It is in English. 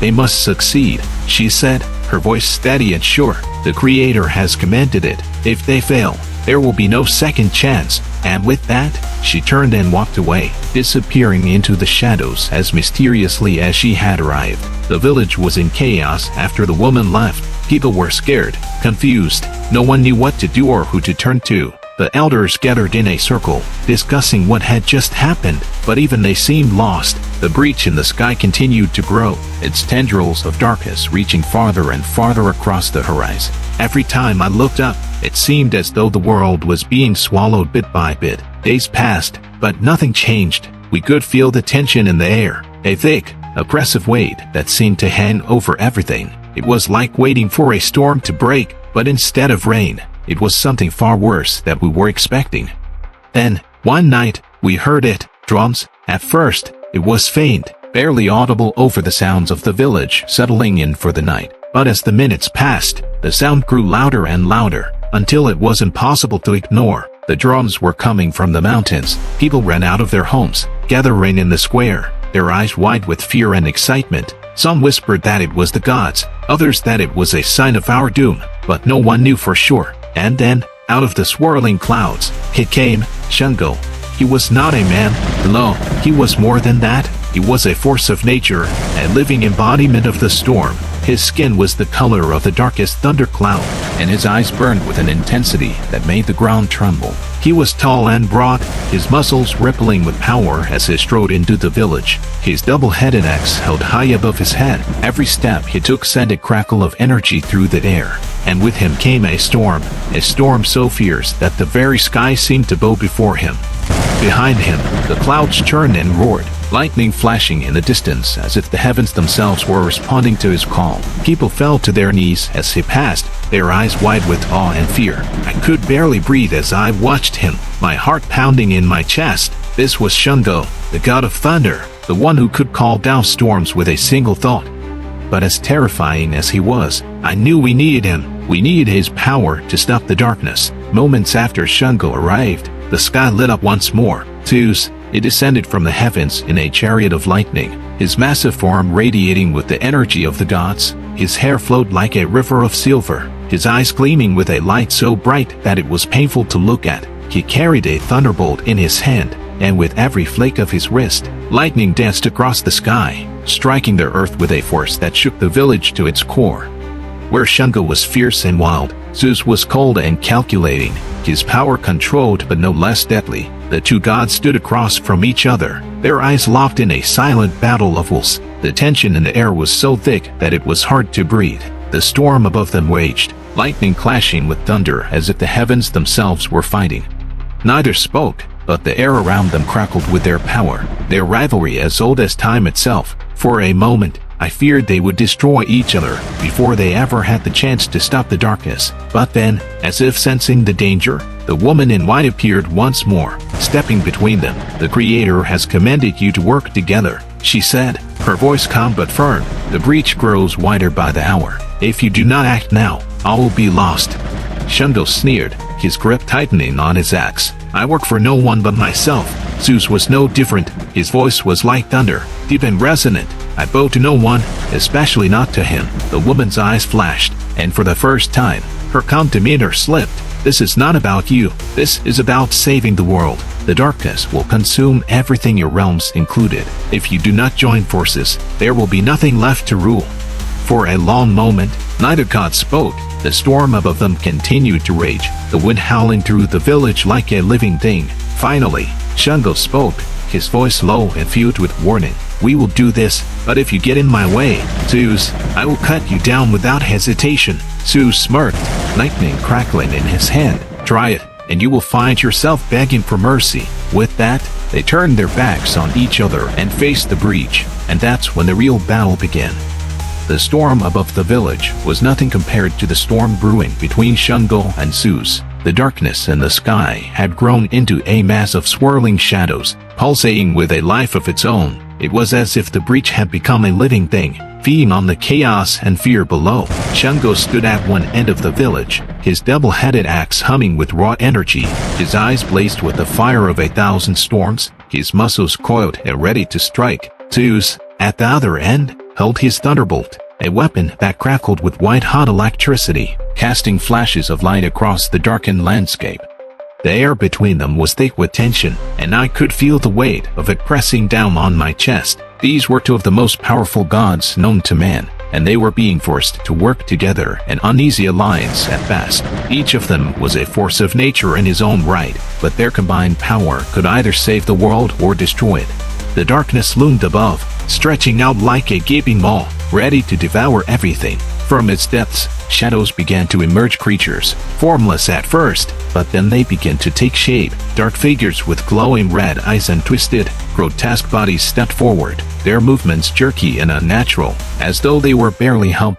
They must succeed, she said, her voice steady and sure. The Creator has commanded it. If they fail, there will be no second chance. And with that, she turned and walked away, disappearing into the shadows as mysteriously as she had arrived. The village was in chaos after the woman left. People were scared, confused. No one knew what to do or who to turn to. The elders gathered in a circle, discussing what had just happened, but even they seemed lost. The breach in the sky continued to grow, its tendrils of darkness reaching farther and farther across the horizon. Every time I looked up, it seemed as though the world was being swallowed bit by bit. Days passed, but nothing changed. We could feel the tension in the air, a thick, oppressive weight that seemed to hang over everything. It was like waiting for a storm to break, but instead of rain, it was something far worse that we were expecting. Then, one night, we heard it, drums. At first, it was faint, barely audible over the sounds of the village settling in for the night. But as the minutes passed, the sound grew louder and louder, until it was impossible to ignore. The drums were coming from the mountains. People ran out of their homes, gathering in the square, their eyes wide with fear and excitement. Some whispered that it was the gods, others that it was a sign of our doom, but no one knew for sure. And then, out of the swirling clouds, it came, Shungo. He was not a man, no, he was more than that. He was a force of nature, a living embodiment of the storm. His skin was the color of the darkest thundercloud, and his eyes burned with an intensity that made the ground tremble. He was tall and broad, his muscles rippling with power as he strode into the village. His double-headed axe held high above his head. Every step he took sent a crackle of energy through the air. And with him came a storm so fierce that the very sky seemed to bow before him. Behind him, the clouds churned and roared, lightning flashing in the distance as if the heavens themselves were responding to his call. People fell to their knees as he passed, their eyes wide with awe and fear. I could barely breathe as I watched him, my heart pounding in my chest. This was Shungo, the god of thunder, the one who could call down storms with a single thought. But as terrifying as he was, I knew we needed him. We needed his power to stop the darkness. Moments after Shungo arrived, the sky lit up once more. Zeus, he descended from the heavens in a chariot of lightning, his massive form radiating with the energy of the gods. His hair flowed like a river of silver, his eyes gleaming with a light so bright that it was painful to look at. He carried a thunderbolt in his hand, and with every flake of his wrist, lightning danced across the sky, striking the earth with a force that shook the village to its core. Where Shungo was fierce and wild, Zeus was cold and calculating, his power controlled but no less deadly. The two gods stood across from each other, their eyes locked in a silent battle of wills. The tension in the air was so thick that it was hard to breathe. The storm above them raged, lightning clashing with thunder as if the heavens themselves were fighting. Neither spoke, but the air around them crackled with their power, their rivalry as old as time itself. For a moment, I feared they would destroy each other before they ever had the chance to stop the darkness. But then, as if sensing the danger, the woman in white appeared once more, stepping between them. The Creator has commanded you to work together, she said, her voice calm but firm. The breach grows wider by the hour. If you do not act now, all will be lost. Shungo sneered, his grip tightening on his axe. I work for no one but myself. Zeus was no different. His voice was like thunder, deep and resonant. I bow to no one, especially not to him. The woman's eyes flashed, and for the first time, her calm demeanor slipped. This is not about you. This is about saving the world. The darkness will consume everything, your realms included. If you do not join forces, there will be nothing left to rule. For a long moment, neither god spoke. The storm above them continued to rage, the wind howling through the village like a living thing. Finally, Shungo spoke, his voice low and filled with warning. We will do this, but if you get in my way, Zeus, I will cut you down without hesitation. Zeus smirked, lightning crackling in his hand. Try it, and you will find yourself begging for mercy. With that, they turned their backs on each other and faced the breach, and that's when the real battle began. The storm above the village was nothing compared to the storm brewing between Shungo and Zeus. The darkness in the sky had grown into a mass of swirling shadows, pulsating with a life of its own. It was as if the breach had become a living thing, feeding on the chaos and fear below. Shungo stood at one end of the village, his double-headed axe humming with raw energy, his eyes blazed with the fire of 1,000 storms, his muscles coiled and ready to strike. Zeus, at the other end, held his thunderbolt, a weapon that crackled with white-hot electricity, casting flashes of light across the darkened landscape. The air between them was thick with tension, and I could feel the weight of it pressing down on my chest. These were two of the most powerful gods known to man, and they were being forced to work together, an uneasy alliance at best. Each of them was a force of nature in his own right, but their combined power could either save the world or destroy it. The darkness loomed above, stretching out like a gaping maw, ready to devour everything. From its depths, shadows began to emerge, creatures, formless at first, but then they began to take shape. Dark figures with glowing red eyes and twisted, grotesque bodies stepped forward, their movements jerky and unnatural, as though they were barely helped